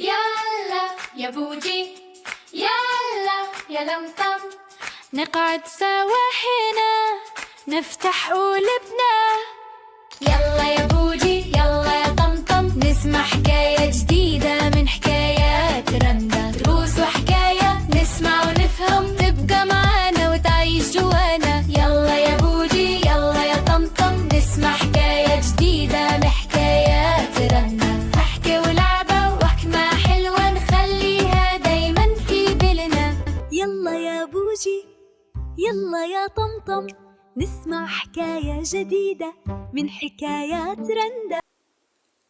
يلا يا بوجي، يلا يا لمطم، نقعد سوا هنا نفتح قلوبنا. يلا يا بوجي، يلا يا طمطم، نسمع حكاية جديدة من حكايات رندا. دروس وحكاية نسمع ونفهم، تبقى معانا وتعيش جوانا. يلا يا بوجي، يلا يا طمطم، نسمع حكاية جديدة من حكايات رندا. احكي ولعبة وحكمة حلوة نخليها دايما في بالنا. يلا يا بوجي، يلا يا طمطم، نسمع حكاية جديدة من حكايات رندا.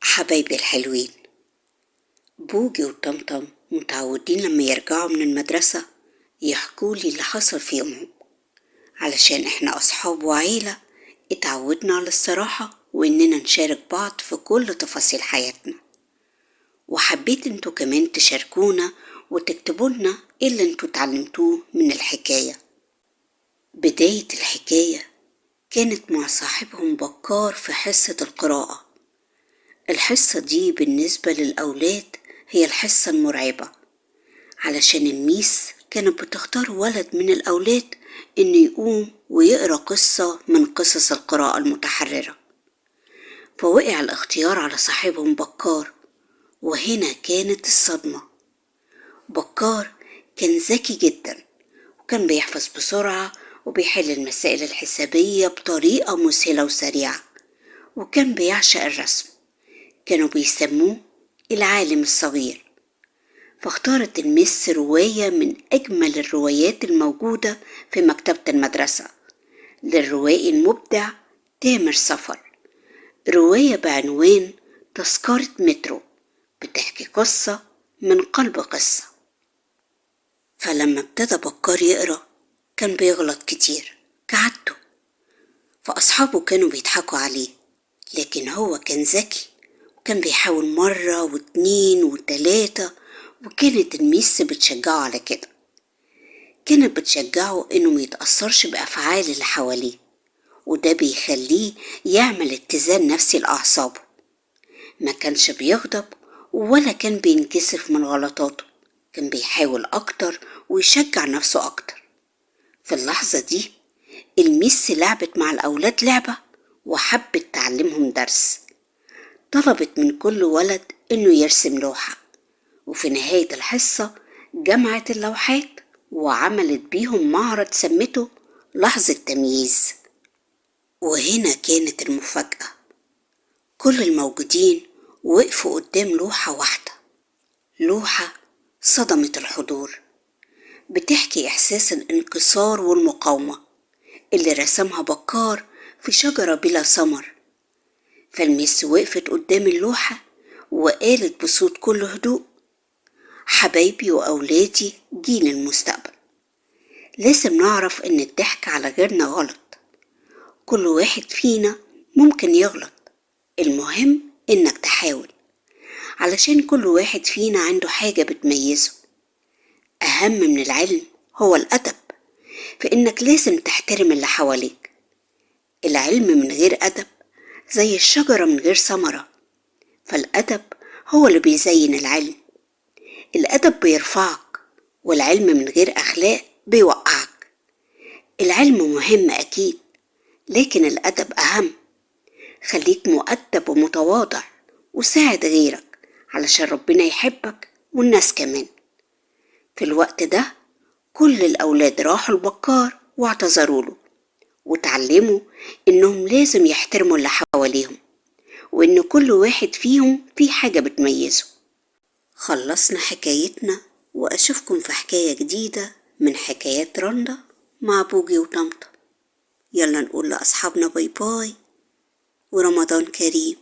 حبايبي الحلوين، بوجي وطمطم متعودين لما يرجعوا من المدرسة يحكولي اللي حصل في يومهم، علشان احنا أصحاب وعيلة اتعودنا على الصراحة وإننا نشارك بعض في كل تفاصيل حياتنا. وحبيت انتوا كمان تشاركونا وتكتبولنا ايه اللي انتوا اتعلمتوه من الحكاية. بداية الحكاية كانت مع صاحبهم بكار في حصة القراءة. الحصة دي بالنسبة للأولاد هي الحصة المرعبة، علشان الميس كانت بتختار ولد من الأولاد إنه يقوم ويقرأ قصة من قصص القراءة المتحررة. فوقع الاختيار على صاحبهم بكار، وهنا كانت الصدمة. بكار كان ذكي جدا، وكان بيحفظ بسرعة وبيحل المسائل الحسابية بطريقة مسهلة وسريعة، وكان بيعشق الرسم. كانوا بيسموه العالم الصغير. فاختارت المس رواية من أجمل الروايات الموجودة في مكتبة المدرسة للروائي المبدع تامر صفر، رواية بعنوان تذكرة مترو، بتحكي قصة من قلب قصة. فلما ابتدى بكار يقرأ كان بيغلط كتير كعادته، فأصحابه كانوا بيضحكوا عليه، لكن هو كان ذكي وكان بيحاول مرة واتنين وتلاتة، وكانت الميس بتشجعه على كده. كانت بتشجعه انه ميتأثرش بأفعال اللي حواليه، وده بيخليه يعمل اتزان نفسي لأعصابه. ما كانش بيغضب ولا كان بينكسف من غلطاته، كان بيحاول أكتر ويشجع نفسه أكتر. في اللحظة دي الميس لعبت مع الأولاد لعبة وحبت تعلمهم درس. طلبت من كل ولد إنه يرسم لوحة، وفي نهاية الحصة جمعت اللوحات وعملت بيهم معرض سمته لحظة تمييز. وهنا كانت المفاجأة، كل الموجودين وقفوا قدام لوحة واحدة، لوحة صدمت الحضور، بتحكي إحساس الانكسار والمقاومة اللي رسمها بكار في شجرة بلا ثمر. فالميس وقفت قدام اللوحة وقالت بصوت كل هدوء: حبايبي وأولادي جيل المستقبل، لازم نعرف إن الضحك على غيرنا غلط. كل واحد فينا ممكن يغلط، المهم إنك تحاول، علشان كل واحد فينا عنده حاجة بتميزه. أهم من العلم هو الأدب، فإنك لازم تحترم اللي حواليك. العلم من غير أدب زي الشجرة من غير ثمرة، فالأدب هو اللي بيزين العلم. الأدب بيرفعك، والعلم من غير أخلاق بيوقعك. العلم مهم أكيد، لكن الأدب أهم. خليك مؤدب ومتواضع وساعد غيرك، علشان ربنا يحبك والناس كمان. في الوقت ده كل الأولاد راحوا لبكار واعتذروا له، وتعلموا إنهم لازم يحترموا اللي حواليهم، وإن كل واحد فيهم في حاجة بتميزه. خلصنا حكايتنا، وأشوفكم في حكاية جديدة من حكايات رندا مع بوجي وطمطم. يلا نقول لأصحابنا باي باي ورمضان كريم.